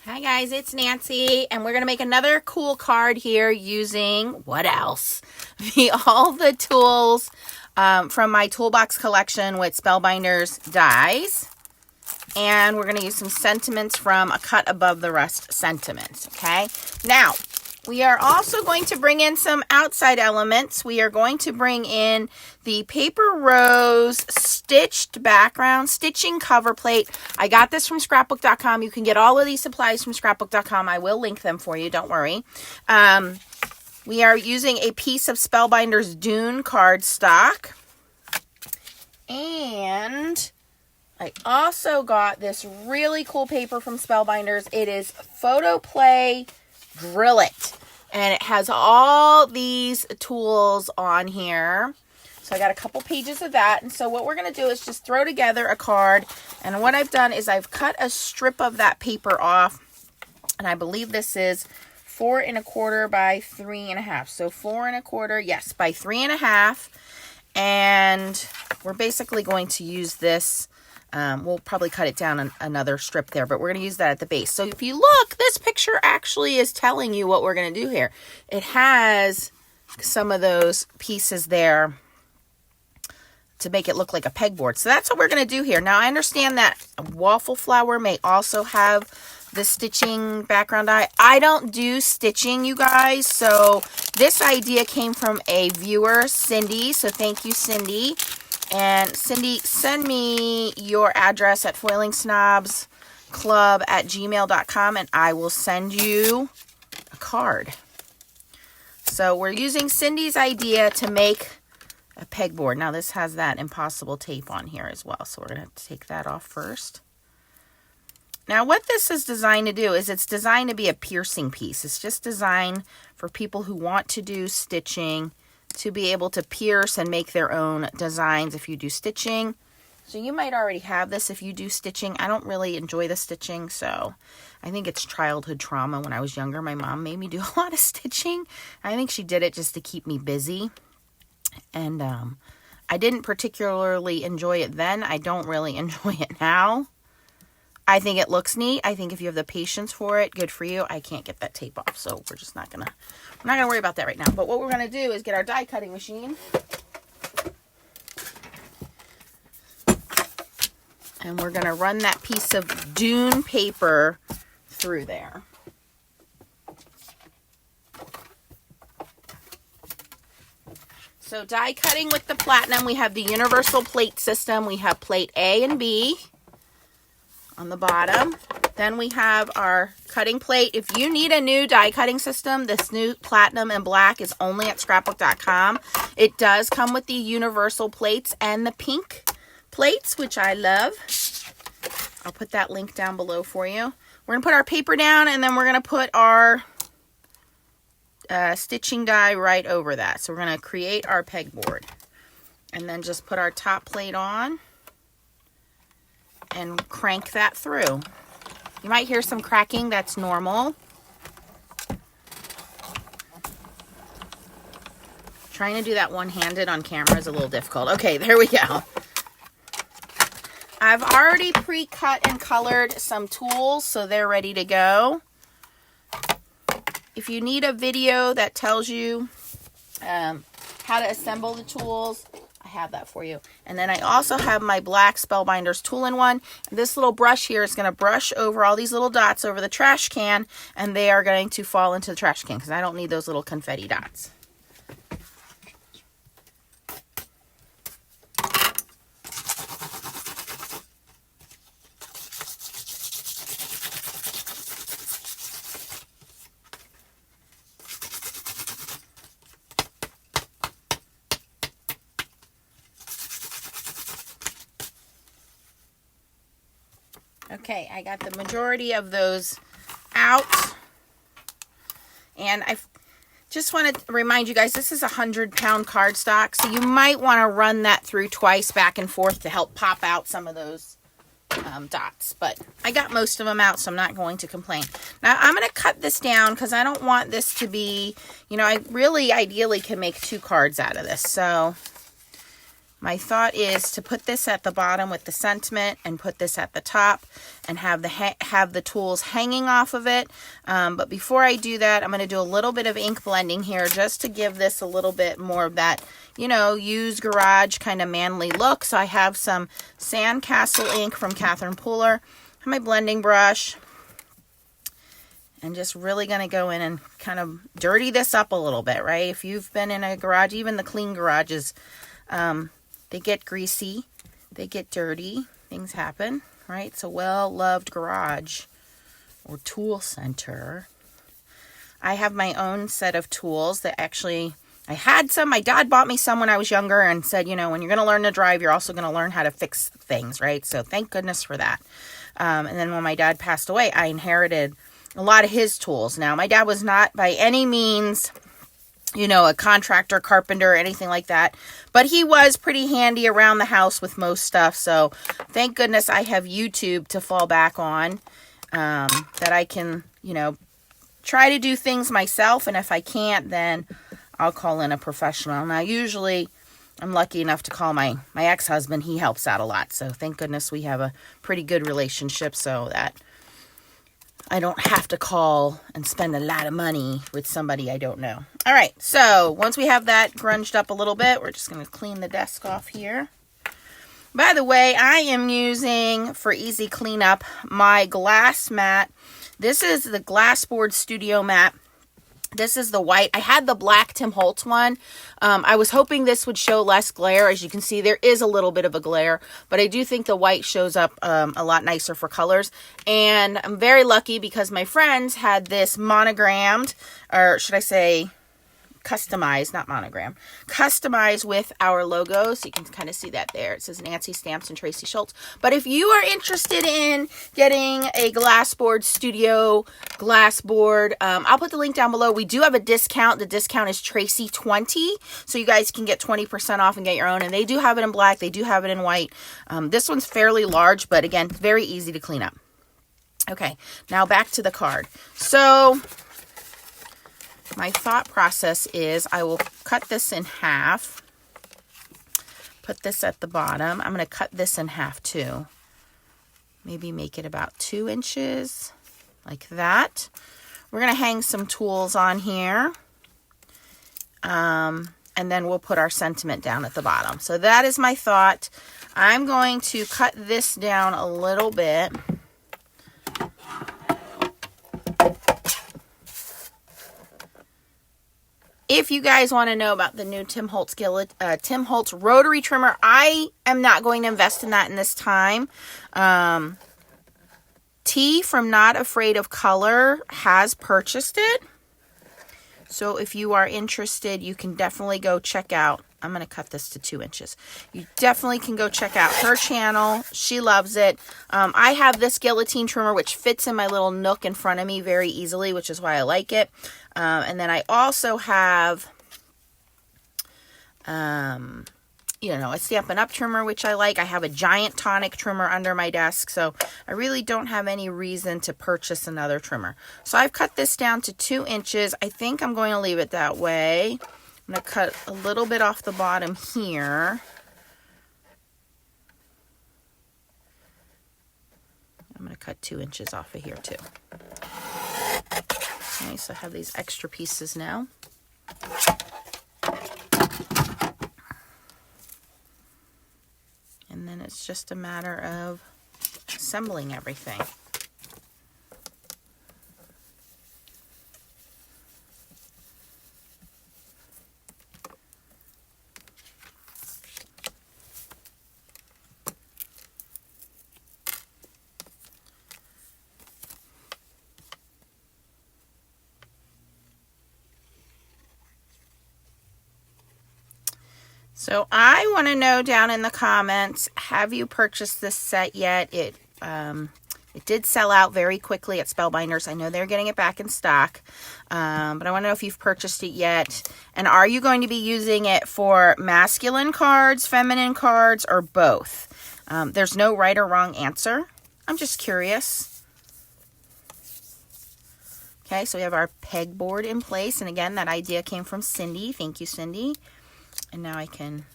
Hi guys, it's Nancy, and we're going to make another cool card here using, what else? All the tools from my toolbox collection with Spellbinders dies. And we're going to use some sentiments from A Cut Above the Rust sentiments, okay? Now, we are also going to bring in some outside elements. We are going to bring in the Paper Rose stitched background, stitching cover plate. I got this from Scrapbook.com. You can get all of these supplies from Scrapbook.com. I will link them for you, don't worry. We are using a piece of Spellbinders Dune cardstock. And I also got this really cool paper from Spellbinders. It is Photo Play Drill It, and it has all these tools on here. So I got a couple pages of that, and so what we're going to do is just throw together a card. And what I've done is I've cut a strip of that paper off, and I believe this is 4 1/4 by 3 1/2. So 4 1/4, yes, by 3 1/2. And we're basically going to use this. We'll probably cut it down another strip there, but we're going to use that at the base. So if you look, this picture actually is telling you what we're going to do here. It has some of those pieces there to make it look like a pegboard. So that's what we're going to do here. Now, I understand that waffle flower may also have the stitching background die. I don't do stitching, you guys. So this idea came from a viewer, Cindy. So thank you, Cindy. And Cindy, send me your address at foilingsnobsclub@gmail.com and I will send you a card. So we're using Cindy's idea to make a pegboard. Now this has that impossible tape on here as well. So we're going to have to take that off first. Now what this is designed to do is it's designed to be a piercing piece. It's just designed for people who want to do stitching to be able to pierce and make their own designs if you do stitching. So you might already have this if you do stitching. I don't really enjoy the stitching, so I think it's childhood trauma. When I was younger, my mom made me do a lot of stitching. I think she did it just to keep me busy. And I didn't particularly enjoy it then. I don't really enjoy it now. I think it looks neat. I think if you have the patience for it, good for you. I can't get that tape off, so we're just not gonna worry about that right now. But what we're gonna do is get our die cutting machine. And we're gonna run that piece of Dune paper through there. So die cutting with the platinum, we have the universal plate system. We have plate A and B on the bottom. Then we have our cutting plate. If you need a new die cutting system, this new platinum and black is only at scrapbook.com. It does come with the universal plates and the pink plates, which I love. I'll put that link down below for you. We're going to put our paper down, and then we're going to put our stitching die right over that. So we're going to create our pegboard. And then just put our top plate on and crank that through. You might hear some cracking. That's normal. Trying to do that one-handed on camera is a little difficult. Okay, there we go. I've already pre-cut and colored some tools, so they're ready to go. If you need a video that tells you how to assemble the tools, I have that for you. And then I also have my black Spellbinders tool-in-one. This little brush here is going to brush over all these little dots over the trash can, and they are going to fall into the trash can because I don't need those little confetti dots. Okay, I got the majority of those out. And I just want to remind you guys, this is a 100-pound cardstock, so you might want to run that through twice back and forth to help pop out some of those dots. But I got most of them out, so I'm not going to complain. Now, I'm going to cut this down because I don't want this to be, you know, I really ideally can make 2 cards out of this. So My thought is to put this at the bottom with the sentiment and put this at the top and have the tools hanging off of it. But before I do that, I'm going to do a little bit of ink blending here just to give this a little bit more of that, you know, used garage kind of manly look. So I have some Sandcastle ink from Catherine Pooler. I have my blending brush. And just really going to go in and kind of dirty this up a little bit, right? If you've been in a garage, even the clean garages, they get greasy, they get dirty, things happen, right? It's a well-loved garage or tool center. I have my own set of tools that actually, I had some, my dad bought me some when I was younger and said, you know, when you're going to learn to drive, you're also going to learn how to fix things, right? So thank goodness for that. And then when my dad passed away, I inherited a lot of his tools. Now, my dad was not by any means, you know, a contractor, carpenter, anything like that. But he was pretty handy around the house with most stuff. So thank goodness I have YouTube to fall back on, that I can, you know, try to do things myself. And if I can't, then I'll call in a professional. Now, usually I'm lucky enough to call my ex-husband. He helps out a lot. So thank goodness we have a pretty good relationship so that I don't have to call and spend a lot of money with somebody I don't know. All right, so once we have that grunged up a little bit, we're just going to clean the desk off here. By the way, I am using, for easy cleanup, my glass mat. This is the Glassboard Studio mat. This is the white. I had the black Tim Holtz one. I was hoping this would show less glare. As you can see, there is a little bit of a glare, but I do think the white shows up a lot nicer for colors. And I'm very lucky because my friends had this monogrammed, or should I say customized, not monogram, customized with our logos. So you can kind of see that there. It says Nancy Stamps and Tracy Schultz. But if you are interested in getting a Glassboard Studio glassboard, I'll put the link down below. We do have a discount. The discount is Tracy20. So you guys can get 20% off and get your own. And they do have it in black. They do have it in white. This one's fairly large, but again, very easy to clean up. Okay, now back to the card. So my thought process is I will cut this in half, put this at the bottom. I'm going to cut this in half too. Maybe make it about 2 inches, like that. We're going to hang some tools on here. And then we'll put our sentiment down at the bottom. So that is my thought. I'm going to cut this down a little bit. If you guys want to know about the new Tim Holtz rotary trimmer, I am not going to invest in that in this time. T from Not Afraid of Color has purchased it. So if you are interested, you can definitely go check out. I'm going to cut this to 2 inches. You definitely can go check out her channel. She loves it. I have this guillotine trimmer, which fits in my little nook in front of me very easily, which is why I like it. And then I also have, you know, a Stampin' Up! Trimmer, which I like. I have a giant tonic trimmer under my desk, so I really don't have any reason to purchase another trimmer. So I've cut this down to 2 inches. I think I'm going to leave it that way. I'm going to cut a little bit off the bottom here. I'm going to cut 2 inches off of here too. Okay, so I have these extra pieces now. And then it's just a matter of assembling everything. So I want to know down in the comments, have you purchased this set yet? It did sell out very quickly at Spellbinders. I know they're getting it back in stock, but I want to know if you've purchased it yet. And are you going to be using it for masculine cards, feminine cards, or both? There's no right or wrong answer. I'm just curious. Okay, so we have our pegboard in place. And again, that idea came from Cindy. Thank you, Cindy. And now I can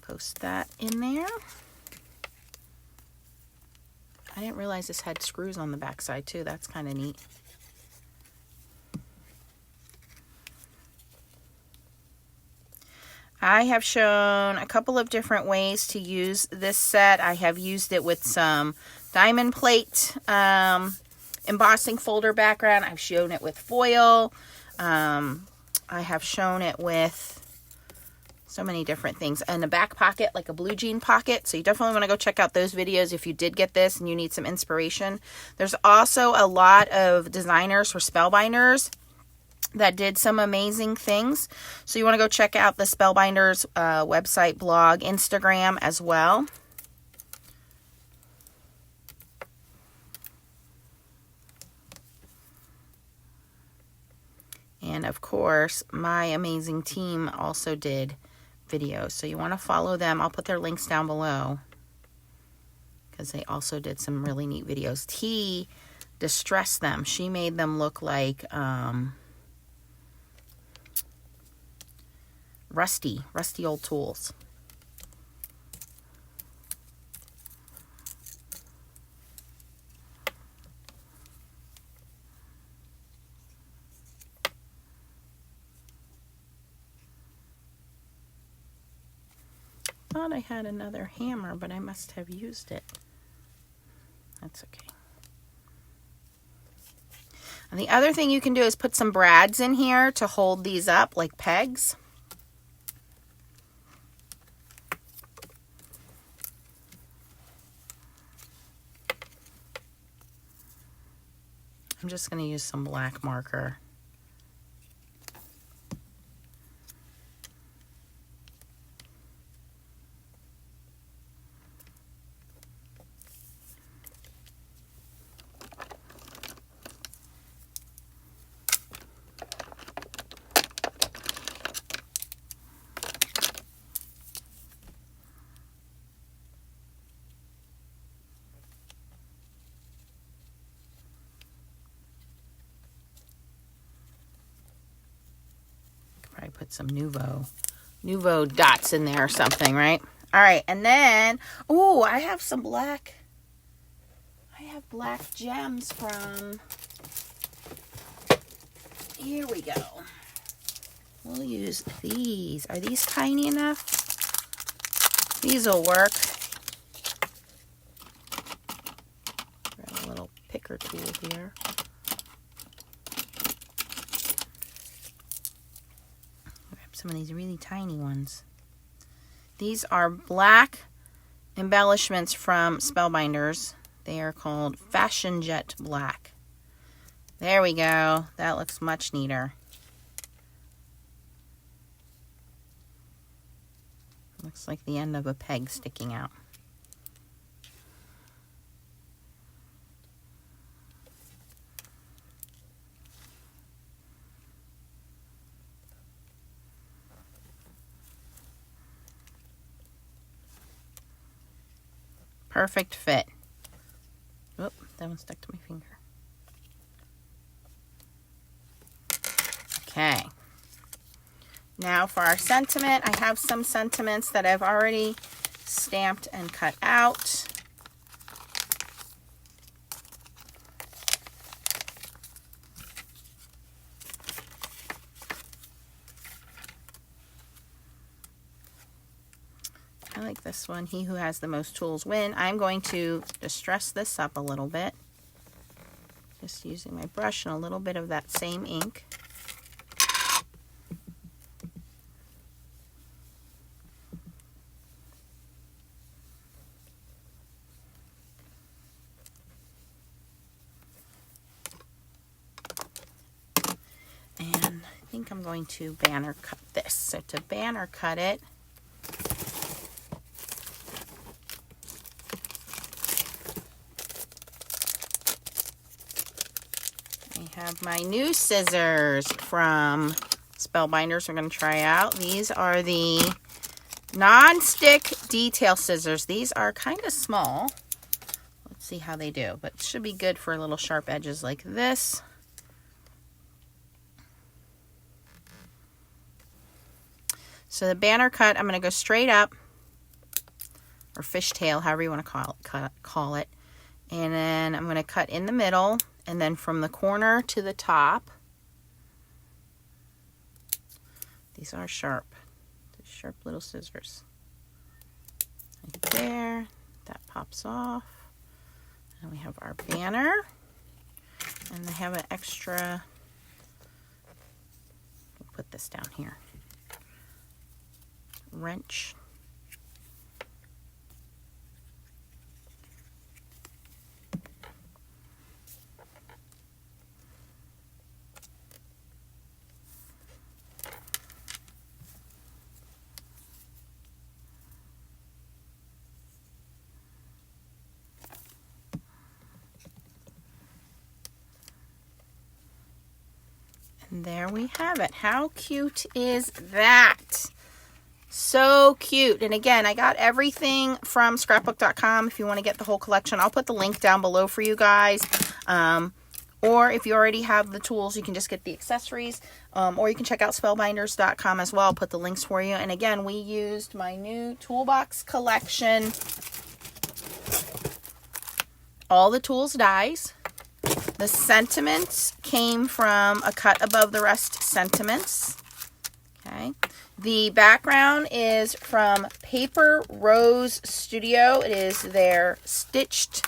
post that in there. I didn't realize this had screws on the back side too. That's kind of neat. I have shown a couple of different ways to use this set. I have used it with some diamond plate embossing folder background. I've shown it with foil. I have shown it with so many different things. And a back pocket, like a blue jean pocket. So you definitely want to go check out those videos if you did get this and you need some inspiration. There's also a lot of designers for spellbinders that did some amazing things. So you want to go check out the Spellbinders website, blog, Instagram as well. And of course, my amazing team also did videos. So you want to follow them. I'll put their links down below because they also did some really neat videos. T distressed them. She made them look like rusty old tools. Thought I had another hammer, but I must have used it. That's okay. And the other thing you can do is put some brads in here to hold these up like pegs. I'm just going to use some black marker. Probably put some Nouveau dots in there or something, right? All right, and then, oh, I have some black. I have black gems from. Here we go. We'll use these. Are these tiny enough? These will work. Grab a little picker tool here. Some of these really tiny ones. These are black embellishments from Spellbinders. They are called Fashion Jet Black. There we go. That looks much neater. Looks like the end of a peg sticking out. Perfect fit. Oop, that one stuck to my finger. Okay. Now for our sentiment, I have some sentiments that I've already stamped and cut out. I like this one. He who has the most tools win. I'm going to distress this up a little bit. Just using my brush and a little bit of that same ink. And I think I'm going to banner cut this. So to banner cut it, I have my new scissors from Spellbinders we're going to try out. These are the non-stick detail scissors. These are kind of small. Let's see how they do, but should be good for little sharp edges like this. So the banner cut, I'm going to go straight up or fishtail, however you want to call it. And then I'm going to cut in the middle, and then from the corner to the top. These are sharp. These sharp little scissors. Right there. That pops off. And we have our banner. And I have an extra, we'll put this down here, wrench. And there we have it. How cute is that? So cute. And again, I got everything from scrapbook.com. If you want to get the whole collection, I'll put the link down below for you guys. Or if you already have the tools, you can just get the accessories. Or you can check out spellbinders.com as well. I'll put the links for you. And again, we used my new toolbox collection. All the tools dies. The sentiments came from a cut above the rest sentiments. Okay. The background is from Paper Rose Studio. It is their stitched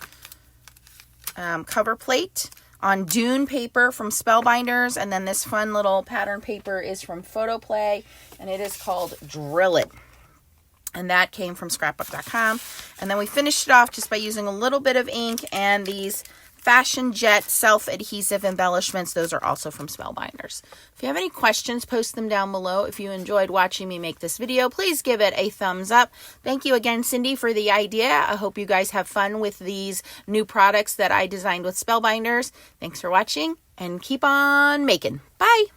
cover plate on Dune paper from Spellbinders. And then this fun little pattern paper is from Photoplay, and it is called Drill It. And that came from scrapbook.com. And then we finished it off just by using a little bit of ink and these Fashion Jet self-adhesive embellishments. Those are also from Spellbinders. If you have any questions, post them down below. If you enjoyed watching me make this video, please give it a thumbs up. Thank you again, Cindy, for the idea. I hope you guys have fun with these new products that I designed with Spellbinders. Thanks for watching, and keep on making. Bye!